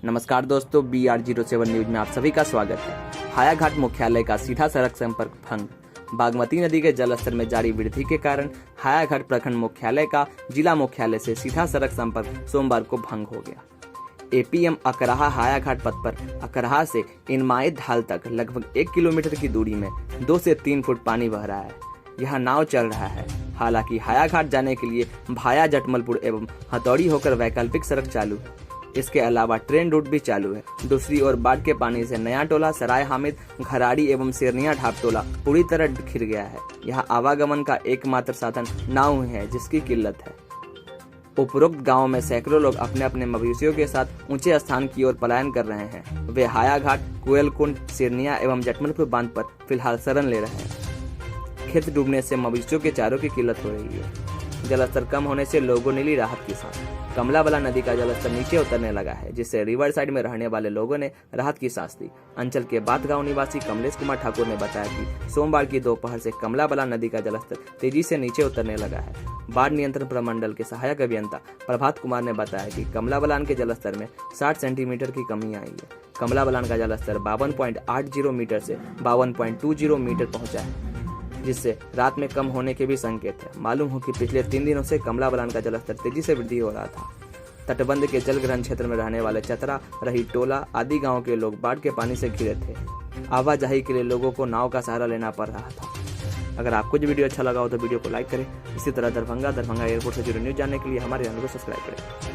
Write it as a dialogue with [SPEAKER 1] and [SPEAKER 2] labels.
[SPEAKER 1] नमस्कार दोस्तों, BR07 news में आप सभी का स्वागत है। हायाघाट मुख्यालय का सीधा सड़क संपर्क भंग। बागमती नदी के जलस्तर में जारी वृद्धि के कारण हायाघाट प्रखंड मुख्यालय का जिला मुख्यालय से सीधा सड़क संपर्क सोमवार को भंग हो गया। APM अकराहा हायाघाट पथ पर अकराहा से इनमाई ढाल तक लगभग 1 किलोमीटर की दूरी में 2 से 3 फुट पानी बह रहा है। यहाँ नाव चल रहा है। हालांकि हायाघाट जाने के लिए भाया जटमलपुर एवं हथौड़ी होकर वैकल्पिक सड़क चालू है। इसके अलावा ट्रेन रूट भी चालू है। दूसरी ओर बाढ़ के पानी से नया टोला, सराय हामिद, घराड़ी एवं शेरनिया ढाब टोला पूरी तरह घिर गया है। यहाँ आवागमन का एकमात्र साधन नाव है, जिसकी किल्लत है। उपरोक्त गांव में सैकड़ों लोग अपने अपने मवेशियों के साथ ऊंचे स्थान की ओर पलायन कर रहे हैं। वे हायाघाट, कोयलकुंड, शेरनिया एवं जटमलपुर बांध पर फिलहाल शरण ले रहे हैं। खेत डूबने से मवेशियों के चारों की किल्लत हो रही है। जलस्तर कम होने से लोगों ने ली राहत की सांस। कमला बलान नदी का जलस्तर नीचे उतरने लगा है, जिससे रिवर साइड में रहने वाले लोगों ने राहत की सांस ली। अंचल के बात गांव निवासी कमलेश कुमार ठाकुर ने बताया कि सोमवार की दोपहर से कमला बलान नदी का जलस्तर तेजी से नीचे उतरने लगा है। बाढ़ नियंत्रण प्रमंडल के सहायक अभियंता प्रभात कुमार ने बताया कि कमला बलान के जलस्तर में 60 सेंटीमीटर की कमी आई है। कमला बलान का जलस्तर 52.80 मीटर से 52.20 मीटर पहुंचा है, जिससे रात में कम होने के भी संकेत है। मालूम हो कि पिछले 3 दिनों से कमला बलान का जलस्तर तेजी से वृद्धि हो रहा था। तटबंध के जलग्रहण क्षेत्र में रहने वाले चतरा, रही, टोला आदि गांव के लोग बाढ़ के पानी से घिरे थे। आवाजाही के लिए लोगों को नाव का सहारा लेना पड़ रहा था। अगर आपको जो वीडियो अच्छा लगा हो तो वीडियो को लाइक करें। इसी तरह दरभंगा एयरपोर्ट से जुड़े न्यूज जानने के लिए हमारे चैनल को सब्सक्राइब करें।